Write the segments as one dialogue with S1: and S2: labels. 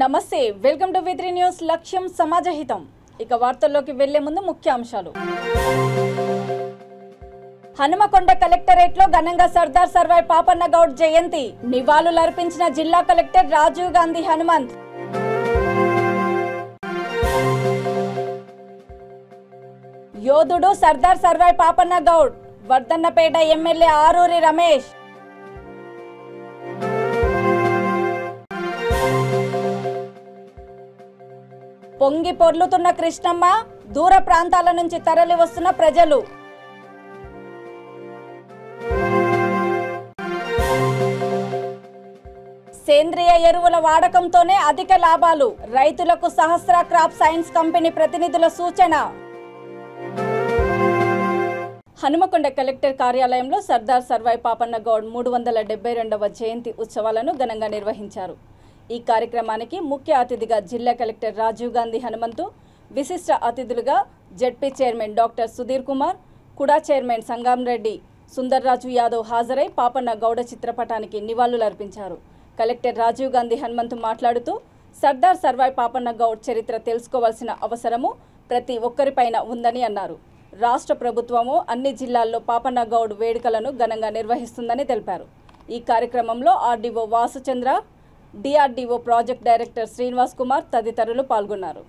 S1: నమస్తే welcome to V3 news లక్ష్యం సమాజహితం ఇక వార్తల్లోకి వెళ్లే ముందు ముఖ్యాంశాలు హనుమకొండ కలెక్టరేట్ లో ఘనంగా సర్దార్ సర్వాయి పాపన్న గౌడ్ జయంతి నివాళులు అర్పించిన జిల్లా కలెక్టర్ రాజీవ్ గాంధీ హనుమంత్ యోధుడు సర్దార్ సర్వాయి పాపన్న గౌడ్ వర్ధన్నపేట ఎమ్మెల్యే ఆరూరి రమేష్ పొంగి పొర్లుతున్న కృష్ణమ్మ దూర ప్రాంతాల నుంచి తరలి వస్తున్న ప్రజలు సేంద్రియ ఎరువుల వాడకంతోనే అధిక లాభాలు రైతులకు సహస్ర క్రాప్ సైన్స్ కంపెనీ ప్రతినిధుల సూచన హనుమకొండ కలెక్టర్ కార్యాలయంలో సర్దార్ సర్వాయి పాపన్న గౌడ్ 372వ జయంతి ఉత్సవాలను ఘనంగా నిర్వహించారు. ఈ కార్యక్రమానికి ముఖ్య అతిథిగా జిల్లా కలెక్టర్ రాజీవ్ గాంధీ హనుమంతు, విశిష్ట అతిథులుగా ZP chairman doctor Sudheer Kumar, కుడా చైర్మన్ సంగంరెడ్డి సుందర్రాజు యాదవ్ హాజరై పాపన్న గౌడ చిత్రపటానికి నివాళులర్పించారు. కలెక్టర్ రాజీవ్ గాంధీ హనుమంతు మాట్లాడుతూ సర్దార్ సర్వాయి పాపన్న గౌడ్ చరిత్ర తెలుసుకోవాల్సిన అవసరము ప్రతి ఒక్కరిపైన ఉందని అన్నారు. రాష్ట్ర ప్రభుత్వము అన్ని జిల్లాల్లో పాపన్న గౌడ్ వేడుకలను ఘనంగా నిర్వహిస్తుందని తెలిపారు. ఈ కార్యక్రమంలో RDO Vasuchandra, DRDO project director Srinivas Kumar తదితరులు పాల్గొన్నారు.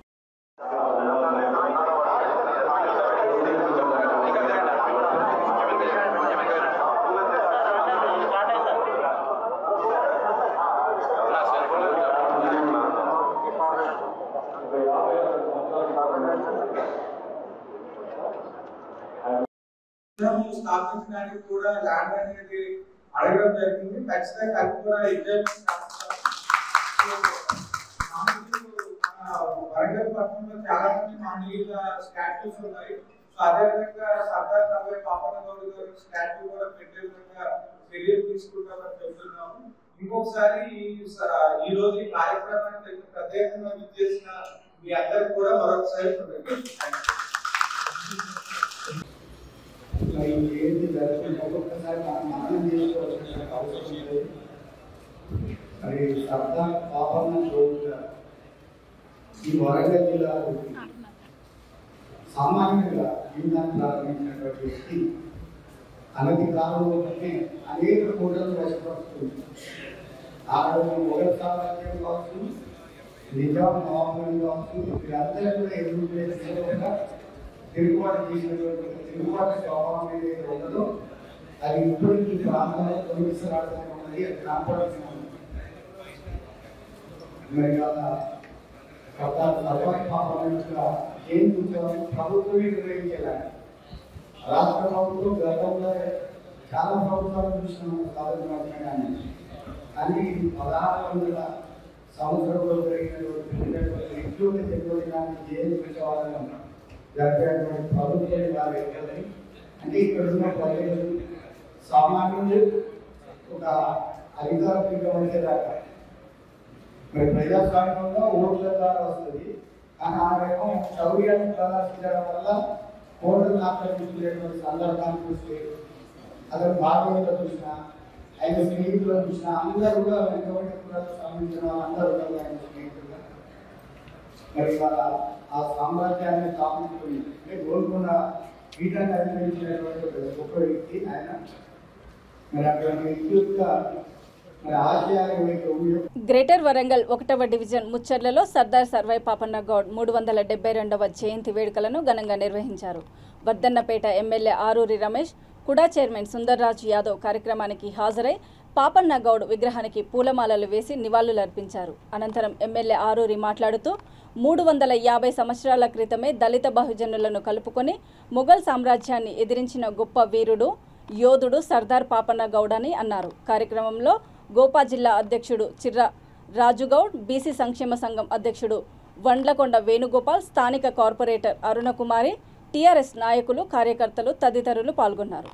S2: స్థాపించడానికి కూడా ల్యాండ్ అనేది అడగడం జరిగింది. ఖచ్చితంగా అది కూడా వరంగల్ పట్టణంలో చాలా మంది మానవీయుల స్టాట్యూస్ ఉన్నాయి. సో అదేవిధంగా సర్దార్ సర్వాయి పాపన్న గౌడ్ గారి స్టాట్యూ కూడా పెట్టే విధంగా చర్యలు తీసుకుంటామని చెబుతున్నాము. ఇంకొకసారి ఈ రోజు ఈ కార్యక్రమానికి ప్రత్యేకంగా విచ్చేసిన మీ అందరికి కూడా మరొకసారి
S3: ఏది జరుగుతుందో ఒక్కసారి మనం చేసుకోవాల్సిన అవసరం లేదు. మరి సర్దార్ పాపన్న గౌడ్ ఈ వరంగల్ జిల్లాలో సామాన్యంగా జీవనాన్ని ప్రారంభించినటువంటి వ్యక్తి అనతి కాలంలోనే అనేక కోటలు వశపరుస్తుంది. ఆ రోజు మొఘల్ సామ్రాజ్యం కావచ్చు, నిజాం నవాబులు కావచ్చు, వీరందరూ కూడా ఎదురు తిరుగుబాటు చేసినటువంటి తిరుగుబాటు స్వభావం ఏదైతే ఉన్నదో అది ఇప్పటికీ ప్రాంతంలో తొలగిసరాడుతూ ఉన్నది. అది కనపడుతుంది. మరి సర్దార్ సర్వాయి పాపన్న యొక్క జయంతి ఉత్సవం ప్రభుత్వమే నిర్వహించేలాగా రాష్ట్ర ప్రభుత్వం గతంలో చాలా ప్రభుత్వాలు చూసిన స్వాతంత్రం కానీ 1600 సంవత్సరంలో జరిగినటువంటి విద్యుత్ జన్మదినానికి జయంతి ఉత్సవాలను జరిపేటువంటి ప్రభుత్వం వారు ఎక్కడని అంటే ఇక్కడ ఉన్న ప్రజలు సామాన్యులు ఒక అధికారికంగా వచ్చేదాకా మరి ప్రజాస్వామ్యంలో ఓట్ల ద్వారా వస్తుంది. కానీ ఆమెమో శౌర్యాన్ని ప్రదర్శించడం వల్ల ఓట్లు ఆక్రమించుకునేటువంటి సందర్భాన్ని చూస్తే అతను భాగవతులు చూసినా ఆయన స్నేహితులు చూసినా అందరూ కూడా వెనుకబడి కులాలకు సంబంధించిన వాళ్ళందరూ కూడా ఆయన స్నేహితులుగా మరి వాళ్ళ ఆ సామ్రాజ్యాన్ని స్థాపించుకుని గోల్కొండ పీఠాన్ని అధికరించినటువంటి గొప్ప వ్యక్తి ఆయన. మరి అటువంటి వ్యక్తి యొక్క
S1: గ్రేటర్ వరంగల్ 1వ డివిజన్ ముచ్చర్లలో సర్దార్ సర్వాయి పాపన్న గౌడ్ 372వ జయంతి వేడుకలను ఘనంగా నిర్వహించారు. వర్ధన్నపేట ఎమ్మెల్యే ఆరూరి రమేష్, కుడా చైర్మన్ సుందర్రాజు యాదవ్ కార్యక్రమానికి హాజరై పాపన్న గౌడ్ విగ్రహానికి పూలమాలలు వేసి నివాళులర్పించారు. అనంతరం ఎమ్మెల్యే ఆరూరి మాట్లాడుతూ 350 సంవత్సరాల క్రితమే దళిత బహుజనులను కలుపుకొని మొఘల్ సామ్రాజ్యాన్ని ఎదిరించిన గొప్ప వీరుడు, యోధుడు సర్దార్ పాపన్న గౌడ్ అని అన్నారు. కార్యక్రమంలో గోపా జిల్లా అధ్యక్షుడు చిర్ర రాజుగౌడ్, బీసీ సంక్షేమ సంఘం అధ్యక్షుడు వండ్లకొండ వేణుగోపాల్, స్థానిక కార్పొరేటర్ అరుణకుమారి, టీఆర్ఎస్ నాయకులు, కార్యకర్తలు తదితరులు పాల్గొన్నారు.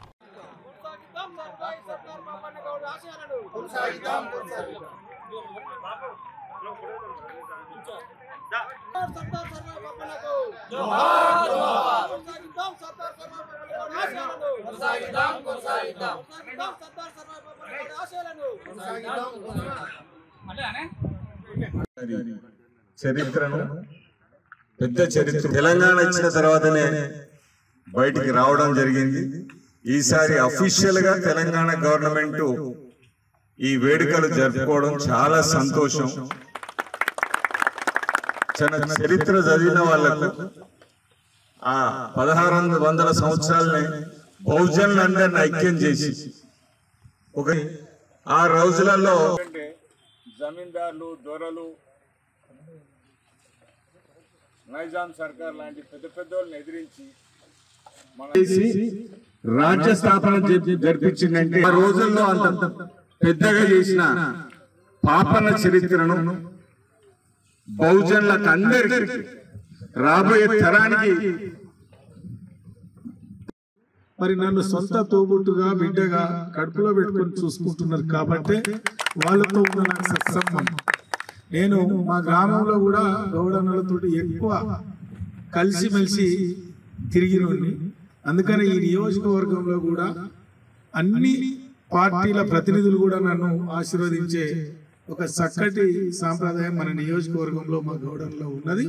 S4: చరిత్రను పెద్ద చరిత్ర తెలంగాణ ఇచ్చిన తర్వాతనే బయటికి రావడం జరిగింది. ఈసారి అఫీషియల్ గా తెలంగాణ గవర్నమెంట్ ఈ వేడుకలు జరుపుకోవడం చాలా సంతోషం. చరిత్ర చదివిన వాళ్ళకు ఆ 1600 సంవత్సరాలని బహుజనులందరిని ఐక్యం చేసి ఒక ఆ రోజులలో జమీందారులు, దొరలు, నైజాం సర్కార్ లాంటి పెద్ద పెద్దోళ్ళని ఎదిరించి రాజ్య స్థాపన జరిపించిందంటే ఆ రోజుల్లో అంత పెద్దగా చేసిన పాపన చరిత్రను బహుజనులకు అందరికీ రాబోయే తరానికి
S5: మరి నన్ను సొంత తోబుట్టుగా బిడ్డగా కడుపులో పెట్టుకొని చూసుకుంటున్నారు కాబట్టి వాళ్ళతో ఉన్న నాకు సత్సంబంధం. నేను మా గ్రామంలో కూడా గౌడన్నలతో ఎక్కువ కలిసిమెలిసి తిరిగినోడిని. అందుకని ఈ నియోజకవర్గంలో కూడా అన్ని పార్టీల ప్రతినిధులు కూడా నన్ను ఆశీర్వదించే ఒక చక్కటి సాంప్రదాయం మన నియోజకవర్గంలో మా గౌడన్లో ఉన్నది.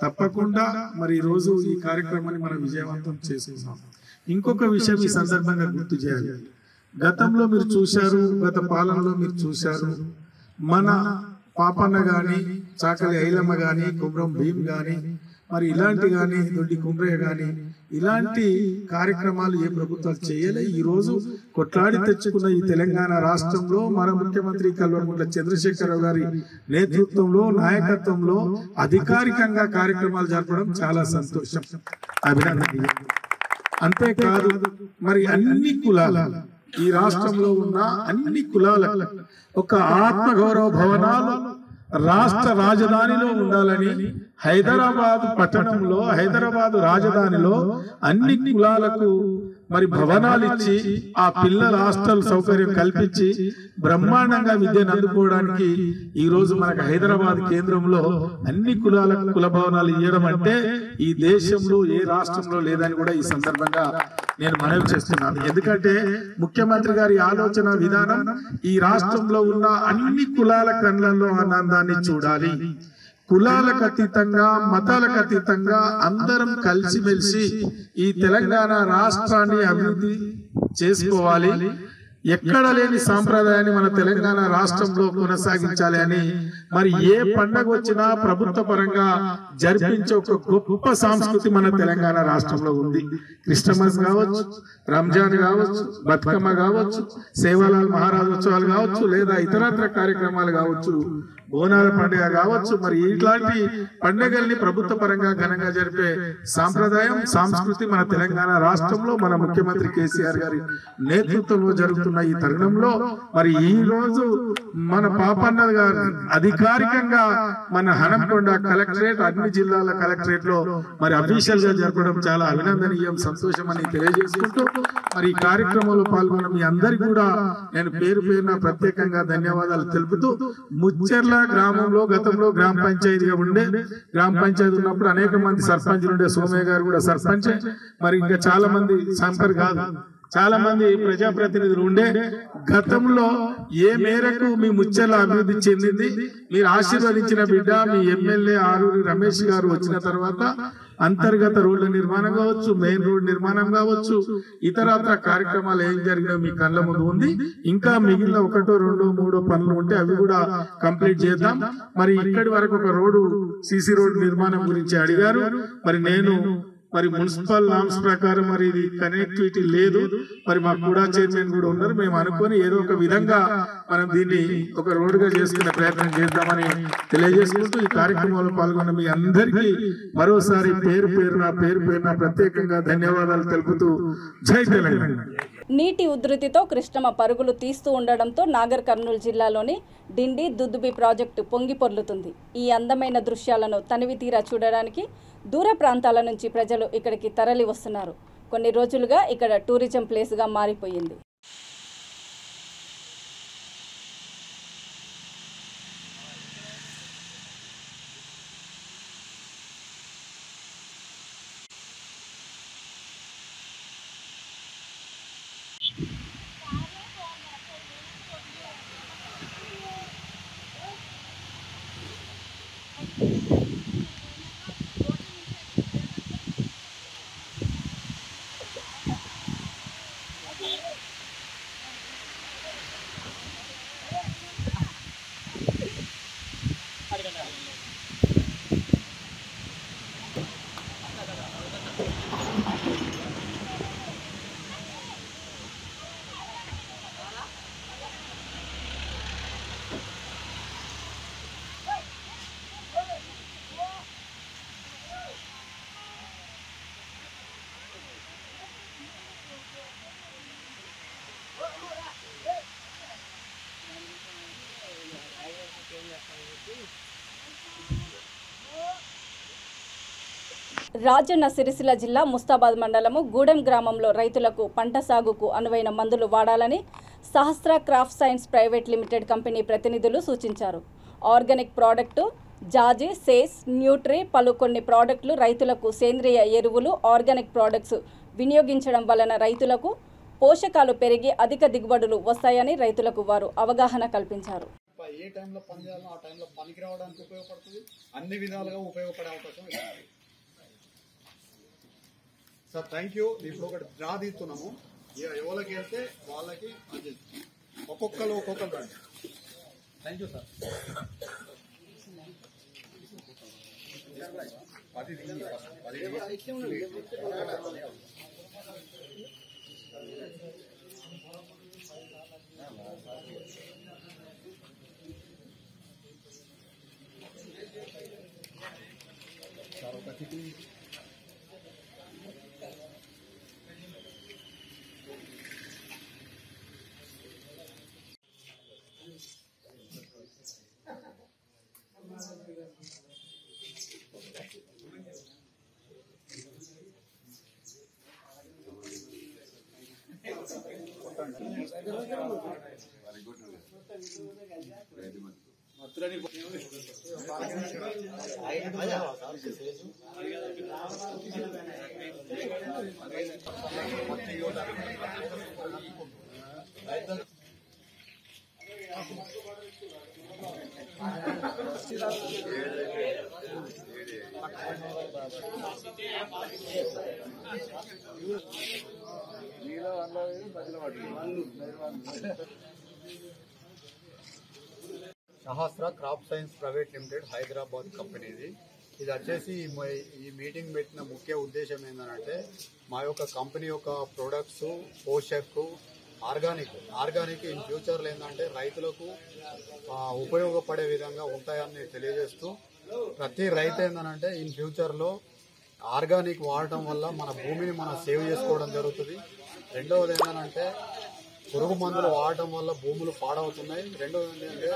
S5: తప్పకుండా మరి ఈరోజు ఈ కార్యక్రమాన్ని మనం విజయవంతం చేసుకున్నాం. ఇంకొక విషయం ఈ సందర్భంగా గుర్తు చేయాలి. గతంలో మీరు చూశారు, గత పాలనలో మీరు చూశారు, మన పాపన్న గాని, చాకలి ఐలమ్మ గాని, కుమ్రం భీమ్ గాని, మరి ఇలాంటి గాని, దొడ్డి కుమ్రయ్య గాని, ఇలాంటి కార్యక్రమాలు ఏ ప్రభుత్వాలు చేయలే. ఈ రోజు కొట్లాడి తెచ్చుకున్న ఈ తెలంగాణ రాష్ట్రంలో మన ముఖ్యమంత్రి కల్వకుంట్ల చంద్రశేఖరరావు గారి నేతృత్వంలో, నాయకత్వంలో అధికారికంగా కార్యక్రమాలు జరపడం చాలా సంతోషం, అభినందనీయం. అంతేకాదు మరి అన్ని కులాల ఈ రాష్ట్రంలో ఉన్న అన్ని కులాల ఒక ఆత్మగౌరవ భవనాలు రాష్ట్ర రాజధానిలో ఉండాలని హైదరాబాద్ పట్టణంలో, హైదరాబాద్ రాజధానిలో అన్ని కులాలకు మరి భవనాలు ఇచ్చి ఆ పిల్లల హాస్టల్ సౌకర్యం కల్పించి బ్రహ్మాండంగా విద్యను అందుకోవడానికి ఈ రోజు మనకు హైదరాబాద్ కేంద్రంలో అన్ని కులాలకు కుల భవనాలు ఇవ్వడం అంటే ఈ దేశంలో ఏ రాష్ట్రంలో లేదని కూడా ఈ సందర్భంగా నేను మనవి చేస్తున్నాను. ఎందుకంటే ముఖ్యమంత్రి గారి ఆలోచన విధానం ఈ రాష్ట్రంలో ఉన్న అన్ని కులాల కళ్ళల్లో ఆనందాన్ని చూడాలి. కులాలకు అతీతంగా, మతాలకు అతీతంగా అందరం కలిసిమెలిసి ఈ తెలంగాణ రాష్ట్రాన్ని అభివృద్ధి చేసుకోవాలి. ఎక్కడ లేని సాంప్రదాయాన్ని మన తెలంగాణ రాష్ట్రంలో కొనసాగించాలి అని మరి ఏ పండగ వచ్చినా ప్రభుత్వ పరంగా జరిపించే ఒక గొప్ప సంస్కృతి మన తెలంగాణ రాష్ట్రంలో ఉంది. క్రిస్టమస్ కావచ్చు, రంజాన్ కావచ్చు, బతుకమ్మ కావచ్చు, సేవాలాల్ మహారాజోత్సవాలు కావచ్చు, లేదా ఇతరత్ర కార్యక్రమాలు కావచ్చు, బోనాల పండుగ కావచ్చు, మరి ఇట్లాంటి పండుగల్ని ప్రభుత్వ పరంగా ఘనంగా జరిపే సాంప్రదాయం, సంస్కృతి మన తెలంగాణ రాష్ట్రంలో మన ముఖ్యమంత్రి కేసీఆర్ గారి నేతృత్వంలో జరుగుతున్న ఈ తరుణంలో మరి ఈ రోజు మన పాపన్న గారు అధికారికంగా మన హనంకొండ కలెక్టరేట్, అన్ని జిల్లాల కలెక్టరేట్ లో మరి అఫీషియల్ గా జరపడం చాలా అభినందనీయం, సంతోషం అని తెలియజేసుకుంటూ మరి ఈ కార్యక్రమంలో పాల్గొన్న మీ అందరికీ కూడా నేను పేరు పేరున ప్రత్యేకంగా ధన్యవాదాలు తెలుపుతూ, ముచ్చెర్ల గ్రామంలో గతంలో గ్రామ పంచాయతీగా ఉండే, గ్రామ పంచాయతీ ఉన్నప్పుడు అనేక మంది సర్పంచులు ఉండే, సోమయ్య గారు కూడా సర్పంచ్, మరి ఇంకా చాలా మంది సంపర్ కాదు, చాలా మంది ప్రజాప్రతినిధులు ఉండే. గతంలో ఏ మేరకు మీ ముచ్చెర్ల అభివృద్ధి చెందింది, మీరు ఆశీర్వదించిన బిడ్డ మీ ఎమ్మెల్యే ఆరూరి రమేష్ గారు వచ్చిన తర్వాత అంతర్గత రోడ్ల నిర్మాణం కావచ్చు, మెయిన్ రోడ్ నిర్మాణం కావచ్చు, ఇతరత్ర కార్యక్రమాలు ఏం జరిగినా మీ కళ్ళ ముందు ఉంది. ఇంకా మిగిలిన 1, 2, 3 పనులు ఉంటే అవి కూడా కంప్లీట్ చేద్దాం. మరి ఇక్కడి వరకు ఒక రోడ్డు సిసి రోడ్ నిర్మాణం గురించి అడిగారు. మరి నేను మరి మున్సిపల్ నామ్స్ ప్రకారం మరి ఇది కనెక్టివిటీ లేదు, మరి మాకు కూడా చైర్మన్ కూడా ఉన్నారు, మేము అనుకొని ఏదో ఒక విధంగా మనం దీన్ని ఒక రోడ్డుగా చేసుకునే ప్రయత్నం చేద్దామని తెలియజేసుకుంటూ ఈ కార్యక్రమంలో పాల్గొన్న మీ అందరికీ మరోసారి పేరు పేరున ప్రత్యేకంగా ధన్యవాదాలు తెలుపుతూ జై తెలంగాణ.
S1: నీటి ఉధృతితో కృష్ణమ్మ పరుగులు తీస్తూ ఉండడంతో నాగర్ కర్నూలు జిల్లాలోని డిండి దుద్దుబి ప్రాజెక్టు పొంగి పొర్లుతుంది. ఈ అందమైన దృశ్యాలను తనివి తీరా చూడడానికి దూర ప్రాంతాల నుంచి ప్రజలు ఇక్కడికి తరలి వస్తున్నారు. కొన్ని రోజులుగా ఇక్కడ టూరిజం ప్లేస్గా మారిపోయింది. రాజన్న సిరిసిల్ల జిల్లా ముస్తాబాద్ మండలము గూడెం గ్రామంలో రైతులకు పంట సాగుకు అనువైన మందులు వాడాలని Sahasra craft science private limited company ప్రతినిధులు సూచించారు. ఆర్గానిక్ ప్రోడక్టు జాజి, సేస్, న్యూట్రీ పలు కొన్ని ప్రోడక్టులు రైతులకు సేంద్రియ ఎరువులు, ఆర్గానిక్ ప్రోడక్ట్స్ వినియోగించడం వలన రైతులకు పోషకాలు పెరిగి అధిక దిగుబడులు వస్తాయని రైతులకు వారు అవగాహన కల్పించారు.
S3: ఏ టైంలో పని చేయాలో ఆ టైంలో పనికి రావడానికి ఉపయోగపడుతుంది, అన్ని విధాలుగా ఉపయోగపడే అవకాశం ఉంది. Sir thank you. ఇప్పుడు ఒకటి డ్రా తీస్తున్నాము, ఎవరికి వెళ్తే వాళ్ళకి ఒక్కొక్కరు రండి. Thank you sir. Sahasra crop science private limited Hyderabad company ఇది వచ్చేసి ఈ మీటింగ్ పెట్టిన ముఖ్య ఉద్దేశం ఏంటంటే మా యొక్క కంపెనీ యొక్క ప్రొడక్ట్స్ పోషక్ ఆర్గానిక్ ఇన్ ఫ్యూచర్లో ఏంటంటే రైతులకు ఉపయోగపడే విధంగా ఉంటాయని తెలియజేస్తూ ప్రతి రైతు ఏంటంటే ఇన్ ఫ్యూచర్లో ఆర్గానిక్ వాడటం వల్ల మన భూమిని మనం సేవ్ చేసుకోవడం జరుగుతుంది. రెండవది ఏంటంటే పురుగు మందులు వాడటం వల్ల భూములు పాడవుతున్నాయి. రెండవది ఏంటంటే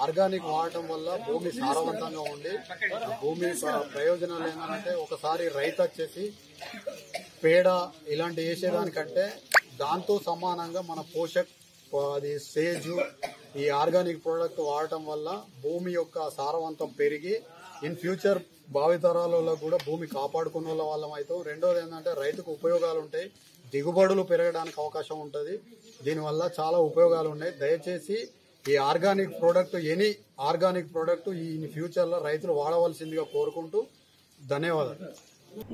S3: ఆర్గానిక్ వాడటం వల్ల భూమి సారవంతంగా ఉండి భూమి ప్రయోజనాలు ఏంటంటే ఒకసారి రైతు వచ్చేసి పేడ ఇలాంటి వేసేదానికంటే దాంతో సమానంగా మన పోషక్ అది సేజు ఈ ఆర్గానిక్ ప్రోడక్ట్ వాడటం వల్ల భూమి యొక్క సారవంతం పెరిగి ఇన్ ఫ్యూచర్ భావితరాలలో కూడా భూమి కాపాడుకునే వాళ్ళం అవుతాం. రెండోది ఏంటంటే రైతుకు ఉపయోగాలు ఉంటాయి, దిగుబడులు పెరగడానికి అవకాశం ఉంటుంది. దీనివల్ల చాలా ఉపయోగాలు ఉన్నాయి. దయచేసి ఈ ఆర్గానిక్ ప్రోడక్ట్ ఈ ఫ్యూచర్లో రైతులు వాడవలసిందిగా కోరుకుంటూ ధన్యవాదాలు.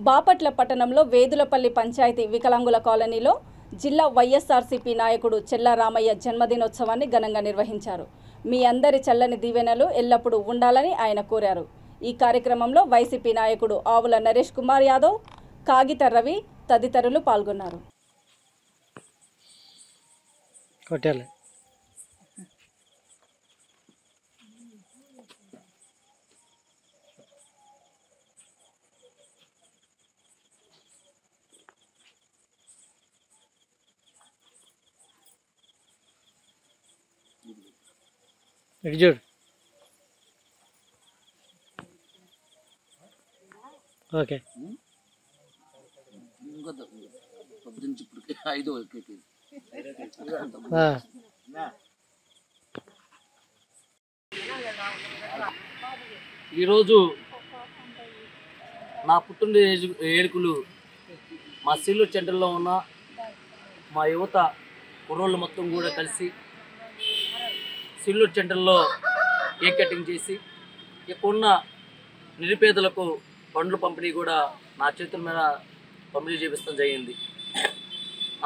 S1: బాపట్ల పట్టణంలో వేదులపల్లి పంచాయతీ వికలాంగుల కాలనీలో జిల్లా వైఎస్ఆర్సీపీ నాయకుడు చెల్లా రామయ్య జన్మదినోత్సవాన్ని ఘనంగా నిర్వహించారు. మీ అందరి చల్లని దీవెనలు ఎల్లప్పుడూ ఉండాలని ఆయన కోరారు. ఈ కార్యక్రమంలో వైసీపీ నాయకుడు ఆవుల నరేష్ కుమార్ యాదవ్, కాగిత రవి తదితరులు పాల్గొన్నారు.
S6: ఓకే
S7: ఈరోజు నా పుట్టినరోజు వేడుకలు మా సిల్లూరు సెంటర్లో ఉన్న మా యువత కుర్రోళ్ళు మొత్తం కూడా కలిసి సిల్లూరు సెంటర్లో కేక్ కటింగ్ చేసి ఇక్కడున్న నిరుపేదలకు పండ్లు పంపిణీ కూడా నా చేతుల మీద పంపిణీ చేపిస్తాం జరిగింది.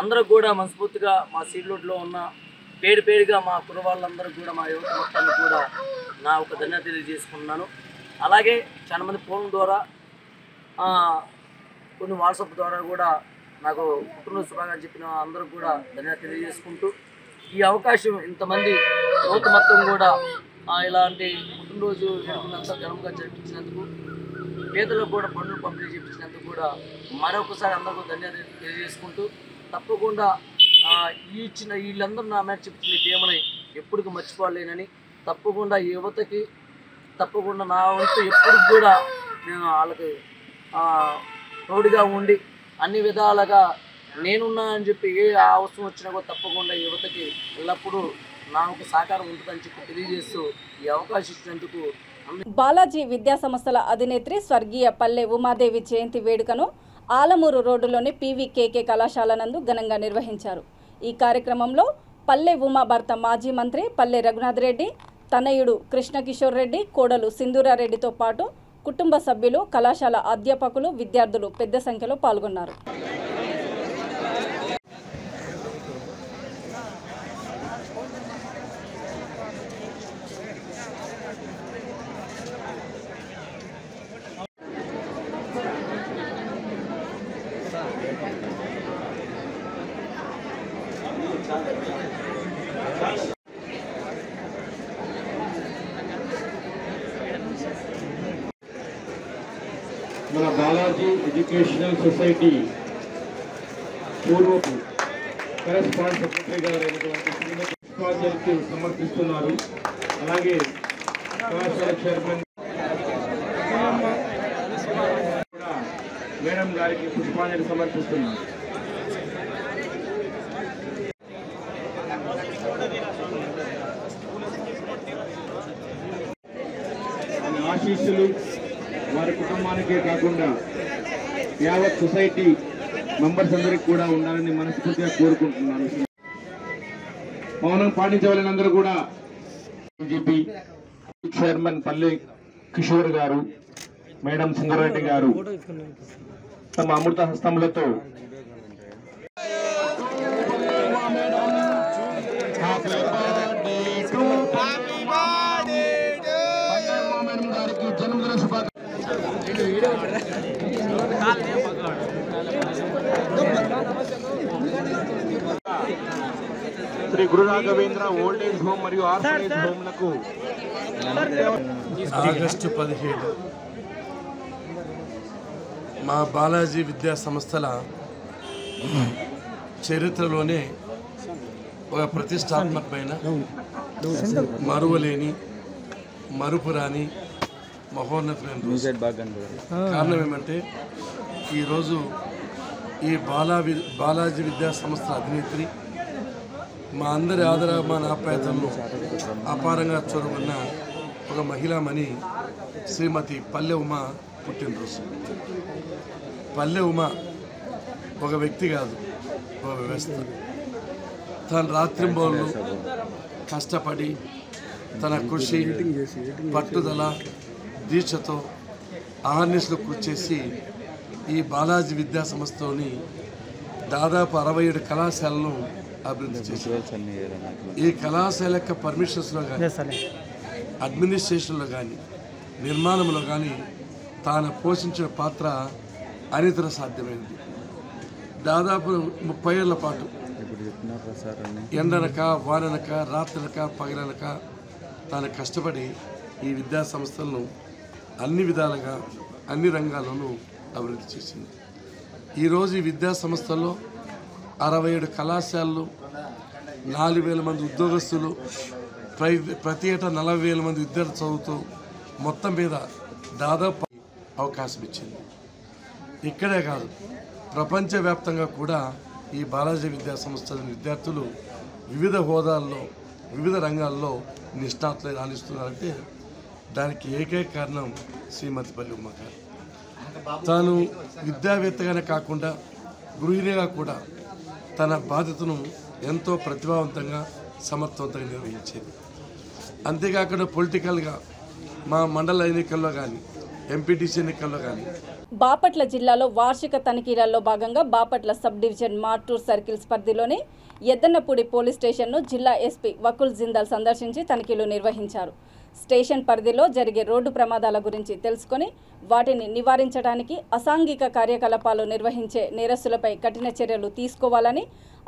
S7: అందరూ కూడా మనస్ఫూర్తిగా మా సిల్లూరులో ఉన్న పేరుగా మా కుర్రవాళ్ళందరూ కూడా మా యువత మొత్తాన్ని కూడా నా ఒక ధన్యవాదాలు తెలియజేసుకున్నాను. అలాగే చాలా మంది ఫోన్ ద్వారా కొన్ని వాట్సాప్ ద్వారా కూడా నాకు పుట్టినరోజు శుభాకాంక్షలు చెప్పిన అందరూ కూడా ధన్యవాదాలు తెలియజేసుకుంటూ ఈ అవకాశం ఇంతమంది యువత మొత్తం కూడా ఇలాంటి పుట్టినరోజు వేడుకలంతా ఘనంగా జరిపించినందుకు, పేదలకు కూడా పనులు పంపిణీ చేయించినందుకు కూడా మరొకసారి అందరికీ ధన్యవాదాలు తెలియజేసుకుంటూ తప్పకుండా వీళ్ళందరూ నా మీద చెప్తున్న ప్రేమని ఎప్పటికీ మర్చిపోలేనని, తప్పకుండా యువతకి తప్పకుండా నా వంతు ఎప్పుడు కూడా నేను వాళ్ళకి తోడుగా ఉండి అన్ని విధాలుగా నేనున్నా అని చెప్పి ఏ అవసరం వచ్చినా కూడా తప్పకుండా యువతకి ఎల్లప్పుడూ నాకు సహకారం ఉంటుందని చెప్పి తెలియజేస్తూ ఈ అవకాశం ఇచ్చినందుకు
S1: బాలాజీ విద్యా సంస్థల అధినేత్రి స్వర్గీయ పల్లె ఉమాదేవి జయంతి వేడుకను ఆలమూరు రోడ్డులోని పీవీకేకే కళాశాల నందు ఘనంగా నిర్వహించారు. ఈ కార్యక్రమంలో పల్లె ఉమా భర్త మాజీ మంత్రి పల్లె రఘునాథ్ రెడ్డి, తనయుడు కృష్ణకిషోర్ రెడ్డి, కోడలు సింధూరారెడ్డితో పాటు కుటుంబ సభ్యులు, కళాశాల అధ్యాపకులు, విద్యార్థులు పెద్ద సంఖ్యలో పాల్గొన్నారు.
S6: మన బాలాజీ ఎడ్యుకేషనల్ సొసైటీ పూర్వపు కరెస్పాండ్ సెక్రటరీ గారు అయినటువంటి శ్రీమతి పుష్పాంజలికి సమర్పిస్తున్నారు. అలాగే కళాశాల చైర్మన్ కూడా మేడం గారికి పుష్పాంజలి సమర్పిస్తున్నారు. ఆశీస్సులు వారి కుటుంబానికే కాకుండా యావత్ సొసైటీ మెంబర్స్ అందరికి కూడా ఉండాలని మనస్ఫూర్తిగా కోరుకుంటున్నాను. మౌనం పాటించవాలని అందరూ కూడా బీజేపీ చైర్మన్ పల్లె కిషోర్ గారు, మేడం సింగరెడ్డి గారు తమ అమృత హస్తములతో జన్మదిన శుభాకాంక్షలు. Shri Guru Raghavendra old age home మరియు ఆర్ఫనేజ్ హోమ్లకు
S8: ఆగస్టు 17 మా బాలాజీ విద్యా సంస్థల చరిత్రలోనే ఒక ప్రతిష్టాత్మకమైన మరువలేని మరుపురాని మహోన్నతమైన రోజు. కారణం ఏమంటే ఈరోజు ఈ బాలాజీ విద్యా సంస్థల అధినేత్రి మా అందరి ఆదరాభిమాన ఆప్యాయతలను అపారంగా చొరవన్న ఒక మహిళామణి శ్రీమతి పల్లె ఉమా పుట్టినరోజు. పల్లె ఉమా ఒక వ్యక్తి కాదు, ఒక వ్యవస్థ. తన రాత్రింబోళ్ళు కష్టపడి తన కృషి, పట్టుదల, దీక్షతో అహర్నిశలు కృషి చేసి ఈ బాలాజీ విద్యా సంస్థలోని దాదాపు 67 కళాశాలను అభివృద్ధి చేశారు. ఈ కళాశాల యొక్క పర్మిషన్స్లో కానీ, అడ్మినిస్ట్రేషన్లో కానీ, నిర్మాణంలో కానీ తాను పోషించిన పాత్ర అనితర సాధ్యమైంది. దాదాపు 30 ఏళ్ల పాటు ఎండనక, వాననక, రాత్రనక, పగలనక తాను కష్టపడి ఈ విద్యా సంస్థలను అన్ని విధాలుగా అన్ని రంగాల్లోనూ అభివృద్ధి చేసింది. ఈరోజు ఈ విద్యా సంస్థల్లో 67 కళాశాలలు, 4,000 మంది ఉద్యోగస్తులు, ప్రతి ఏటా 40,000 మంది విద్యార్థులు చదువుతూ మొత్తం మీద దాదాపు అవకాశం ఇచ్చింది. ఇక్కడే కాదు, ప్రపంచవ్యాప్తంగా కూడా ఈ బాలాజీ విద్యా సంస్థల విద్యార్థులు వివిధ హోదాల్లో, వివిధ రంగాల్లో నిష్ణాతులు రాణిస్తున్నారంటే దానికి ఏకైక కారణం శ్రీమతి పల్లె ఉమా గారు. తాను విద్యావేత్తగానే కాకుండా గృహిణిగా కూడా తన బాధ్యతను ఎంతో ప్రతిభావంతంగా, సమర్థవంతంగా నిర్వహించేది. అంతేకాకుండా పొలిటికల్గా మా మండల ఎన్నికల్లో కానీ, ఎంపీటీసీ ఎన్నికల్లో కానీ.
S1: బాపట్ల జిల్లాలో వార్షిక తనిఖీలలో భాగంగా Bapatla sub division Martur circles పరిధిలోని ఎద్దన్నపూడి పోలీస్ స్టేషన్ను జిల్లా ఎస్పీ వకుల్ జిందాల్ సందర్శించి తనిఖీలు నిర్వహించారు. స్టేషన్ పరిధిలో జరిగే రోడ్డు ప్రమాదాల గురించి తెలుసుకొని వాటిని నివారించడానికి అసాంఘిక కార్యకలాపాలు నిర్వహించే నేరస్తులపై కఠిన చర్యలు తీసుకోవాలని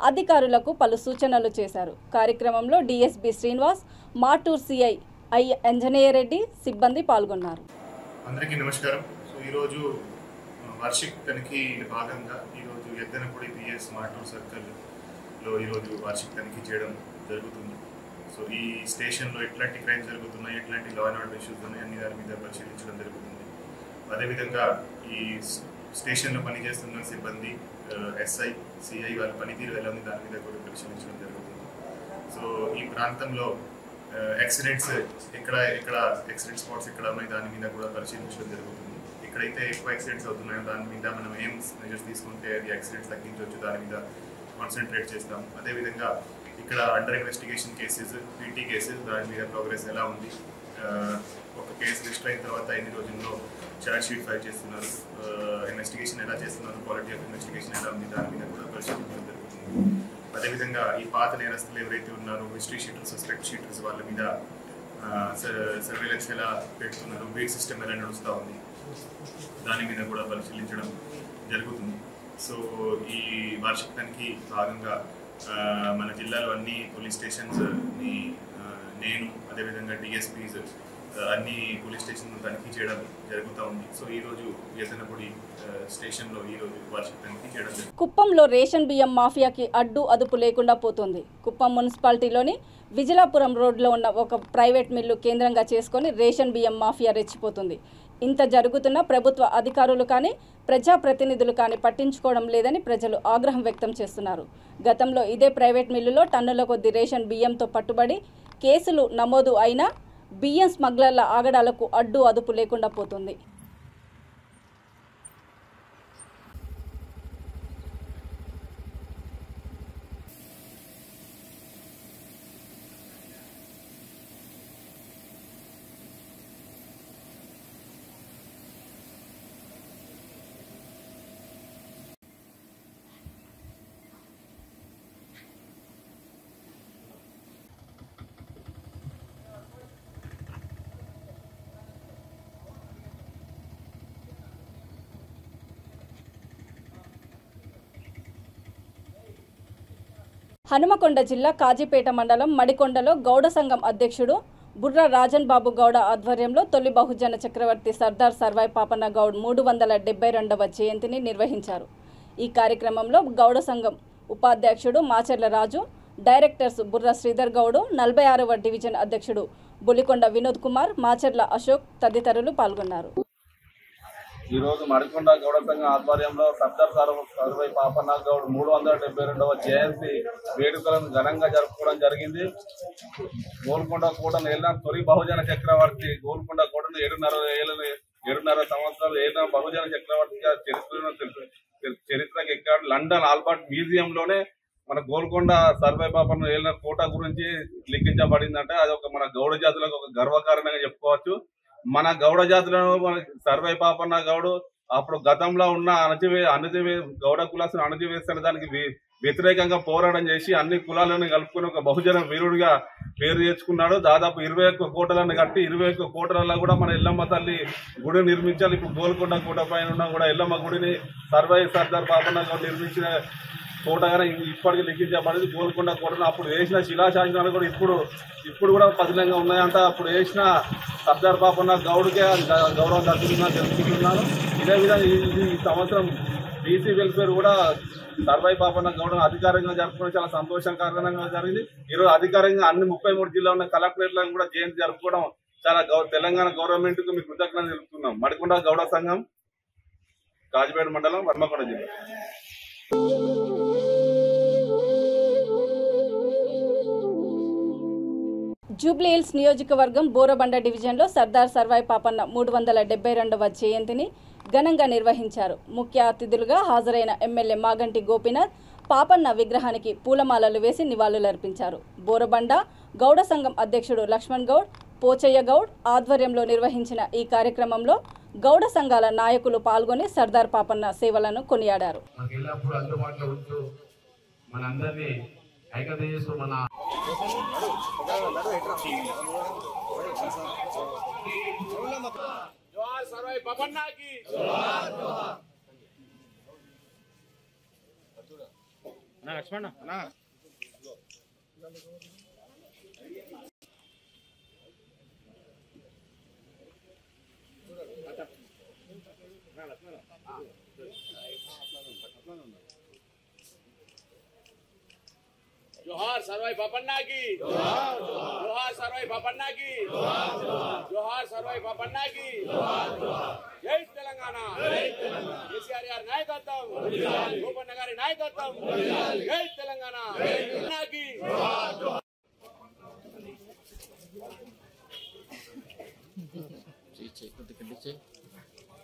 S1: అధికారులకు పలు సూచనలు చేశారు. కార్యక్రమంలో డీఎస్పీ శ్రీనివాస్, మార్టూర్ సిఐ అంజనేయ రెడ్డి సిబ్బంది పాల్గొన్నారు.
S9: అందరికీ నమస్కారం. ఈరోజు వార్షిక తనిఖీ భాగంగా ఈరోజు ఎద్దనపూడి పిఎస్ మార్టూర్ సర్కిల్లో ఈరోజు వార్షిక తనిఖీ చేయడం జరుగుతుంది. సో ఈ స్టేషన్లో ఎట్లాంటి క్రైమ్ జరుగుతున్నాయి, ఎట్లాంటి లా అండ్ ఆర్డర్ ఇష్యూస్ ఉన్నాయి, అన్ని దాని మీద పరిశీలించడం జరుగుతుంది. అదేవిధంగా ఈ స్టేషన్లో పనిచేస్తున్న సిబ్బంది ఎస్ఐ సిఐ వాళ్ళ పనితీరు ఎలా ఉంది దాని మీద కూడా పరిశీలించడం జరుగుతుంది. సో ఈ ప్రాంతంలో యాక్సిడెంట్స్ ఎక్కడ యాక్సిడెంట్ స్పాట్స్ ఎక్కడ ఉన్నాయి దాని మీద కూడా పరిశీలించడం జరుగుతుంది. ఎక్కడైతే ఎక్కువ యాక్సిడెంట్స్ అవుతున్నాయో దాని మీద మనం ఏం మెజర్స్ తీసుకుంటే అది యాక్సిడెంట్స్ తగ్గించవచ్చు దాని మీద కాన్సన్ట్రేట్ చేస్తాం. అదేవిధంగా ఇక్కడ under investigation cases, PT cases దాని మీద ప్రోగ్రెస్ ఎలా ఉంది, ఒక కేసు రిజిస్టర్ అయిన తర్వాత ఎన్ని రోజుల్లో ఛార్జ్ షీట్ ఫైల్ చేస్తున్నారు, ఇన్వెస్టిగేషన్ ఎలా చేస్తున్నారు, క్వాలిటీ ఆఫ్ ఇన్వెస్టిగేషన్ ఎలా ఉంది దాని మీద కూడా పరిశీలించడం జరుగుతుంది. అదేవిధంగా ఈ పాత నేరస్తులు ఎవరైతే ఉన్నారో హిస్టరీ షీటర్స్, సస్పెక్ట్ షీటర్స్ వాళ్ళ మీద సర్వేలెన్స్ ఎలా పెడుతున్నారు, వెయిట్ సిస్టమ్ ఎలా నడుస్తూ ఉంది దాని మీద కూడా పరిశీలించడం జరుగుతుంది. సో ఈ వార్షిక తనిఖీ భాగంగా మన జిల్లాలో అన్ని పోలీస్ స్టేషన్స్ని నేను అదేవిధంగా డిఎస్పీస్ అన్ని పోలీస్ స్టేషన్ తనిఖీ చేయడం జరుగుతూ ఉంది. సో ఈరోజు ఎద్దనపూడి స్టేషన్లో ఈరోజు వార్షిక తనిఖీ చేయడం జరుగుతుంది.
S1: కుప్పంలో రేషన్ బియ్యం మాఫియాకి అడ్డు అదుపు లేకుండా పోతుంది. కుప్పం మున్సిపాలిటీలోని విజిలాపురం రోడ్లో ఉన్న ఒక ప్రైవేట్ మిల్లు కేంద్రంగా చేసుకొని రేషన్ బియ్యం మాఫియా రెచ్చిపోతుంది. ఇంత జరుగుతున్న ప్రభుత్వ అధికారులు కానీ ప్రజాప్రతినిధులు కానీ పట్టించుకోవడం లేదని ప్రజలు ఆగ్రహం వ్యక్తం చేస్తున్నారు. గతంలో ఇదే ప్రైవేట్ మిల్లులో టన్నుల కొద్ది రేషన్ బియ్యంతో పట్టుబడి కేసులు నమోదు అయినా బియ్యం స్మగ్లర్ల ఆగడాలకు అడ్డు అదుపు లేకుండా పోతుంది. హనుమకొండ జిల్లా కాజీపేట మండలం మడికొండలో గౌడ సంఘం అధ్యక్షుడు బుర్ర రాజన్ బాబు గౌడ ఆధ్వర్యంలో తొలి బహుజన చక్రవర్తి సర్దార్ సర్వాయి పాపన్న గౌడ్ 372వ జయంతిని నిర్వహించారు. ఈ కార్యక్రమంలో గౌడ సంఘం ఉపాధ్యక్షుడు మాచర్ల రాజు, డైరెక్టర్స్ బుర్ర శ్రీధర్ గౌడు, 46వ డివిజన్ అధ్యక్షుడు బులికొండ వినోద్ కుమార్, మాచర్ల అశోక్ తదితరులు పాల్గొన్నారు.
S10: ఈరోజు మడికొండ గౌడ సంఘం ఆధ్వర్యంలో సర్దార్ సర్వాయి పాపన్న గౌడ్ 372వ జయంతి వేడుకలను ఘనంగా జరుపుకోవడం జరిగింది. గోల్కొండ కోటను ఏలిన తొలి బహుజన చక్రవర్తి, గోల్కొండ కోటను 7.5 సంవత్సరాలు ఏలిన బహుజన చక్రవర్తిగా చరిత్రకు ఎక్కాడు. లండన్ ఆల్బర్ట్ మ్యూజియంలోనే మన గోల్కొండ సర్వాయి పాపన్న ఏలిన కోట గురించి లిఖించబడిందంటే అది ఒక మన గౌడ జాతులకు ఒక గర్వకారణంగా చెప్పుకోవచ్చు. మన గౌడ జాతులను మన సర్వాయి పాపన్న గౌడు అప్పుడు గతంలో ఉన్న గౌడ కులాలను అణచివేస్తున్న దానికి వ్యతిరేకంగా పోరాటం చేసి అన్ని కులాలను కలుపుకుని ఒక బహుజన వీరుడిగా పేరు తెచ్చుకున్నాడు. దాదాపు 21 కోటలను కట్టి 21 కోటలలో కూడా మన ఎల్లమ్మ తల్లి గుడి నిర్మించాలి. ఇప్పుడు గోల్కొండ కోట పైన ఉన్న కూడా ఎల్లమ్మ గుడిని సర్దార్ పాపన్న గౌడ్ నిర్మించిన కోటగానే ఇప్పటికీ లిఖించబడింది. గోల్కొండ కోటను అప్పుడు వేసిన శిలాశాసనాలు కూడా ఇప్పుడు కూడా పదిలంగా ఉన్నాయంట. అప్పుడు వేసిన సర్దార్ పాపన్న గౌడ్కే గౌరవం దక్కుతుందని తెలుసుకుంటున్నాను. ఇదే విధంగా ఈ సంవత్సరం బీసీ వెల్ఫేర్ కూడా సర్వాయి పాపన్న గౌడ్ను అధికారికంగా జరుపుకోవడం చాలా సంతోషకరంగా జరిగింది. ఈరోజు అధికారికంగా అన్ని 33 జిల్లా ఉన్న కలెక్టరేట్లను కూడా జయంతి జరుపుకోవడం చాలా తెలంగాణ గవర్నమెంట్ కు మీకు కృతజ్ఞతలు తెలుపుతున్నాం. మడికొండ గౌడ సంఘం, కాజీపేట మండలం, హన్మకొండ జిల్లా.
S1: జూబ్లీహిల్స్ నియోజకవర్గం బోరబండ డివిజన్లో సర్దార్ సర్వాయి పాపన్న 372వ జయంతిని ఘనంగా నిర్వహించారు. ముఖ్య అతిథులుగా హాజరైన ఎమ్మెల్యే మాగంటి గోపీనాథ్ పాపన్న విగ్రహానికి పూలమాలలు వేసి నివాళులర్పించారు. బోరబండ గౌడ సంఘం అధ్యక్షుడు లక్ష్మణ్ గౌడ్, పోచయ్య గౌడ్ ఆధ్వర్యంలో నిర్వహించిన ఈ కార్యక్రమంలో గౌడ సంఘాల నాయకులు పాల్గొని సర్దార్ పాపన్న సేవలను కొనియాడారు.
S4: जोहार सर्वाई पापन्ना की ना लक्ष्मण ना जोहार सर्वाई पापन्ना की जोहार सर्वाई पापन्ना की जोहार सर्वाई पापन्ना की जय तेलंगाना। కేసీఆర్ గారి నాయకత్వం, భూపన్న గారి నాయకత్వం, జై తెలంగాణ.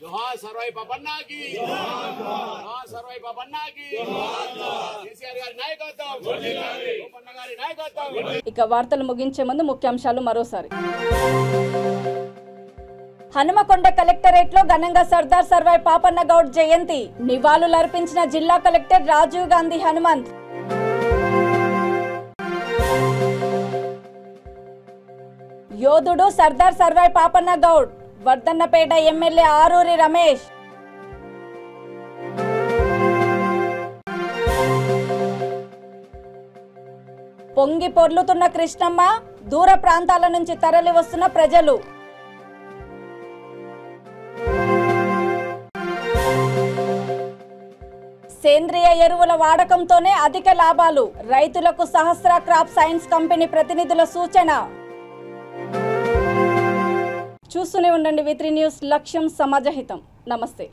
S4: जोहार सर्वाई पापन्ना की, जोहार सर्वाई पापन्ना की, केसीआर గారి నాయకత్వం, భూపన్న గారి నాయకత్వం.
S1: ఇక వార్తలు ముగించే ముందు ముఖ్యాంశాలు మరోసారి. హనుమకొండ కలెక్టరేట్ లో ఘనంగా సర్దార్ సర్వాయి పాపన్న గౌడ్ జయంతి, నివాళులర్పించిన జిల్లా కలెక్టర్ రాజీవ్ గాంధీ హనుమంత్. యోధుడు సర్దార్ సర్వాయి పాపన్న గౌడ్, వర్ధన్నపేట ఎమ్మెల్యే ఆరూరి రమేష్. పొంగి పొర్లుతున్న కృష్ణమ్మ, దూర ప్రాంతాల నుంచి తరలి వస్తున్న ప్రజలు. సేంద్రియ ఎరువుల వాడకంతోనే అధిక లాభాలు, రైతులకు సహస్ర క్రాప్ సైన్స్ కంపెనీ ప్రతినిధుల సూచన. చూస్తూనే ఉండండి V3 న్యూస్, లక్ష్యం సమాజహితం. నమస్తే.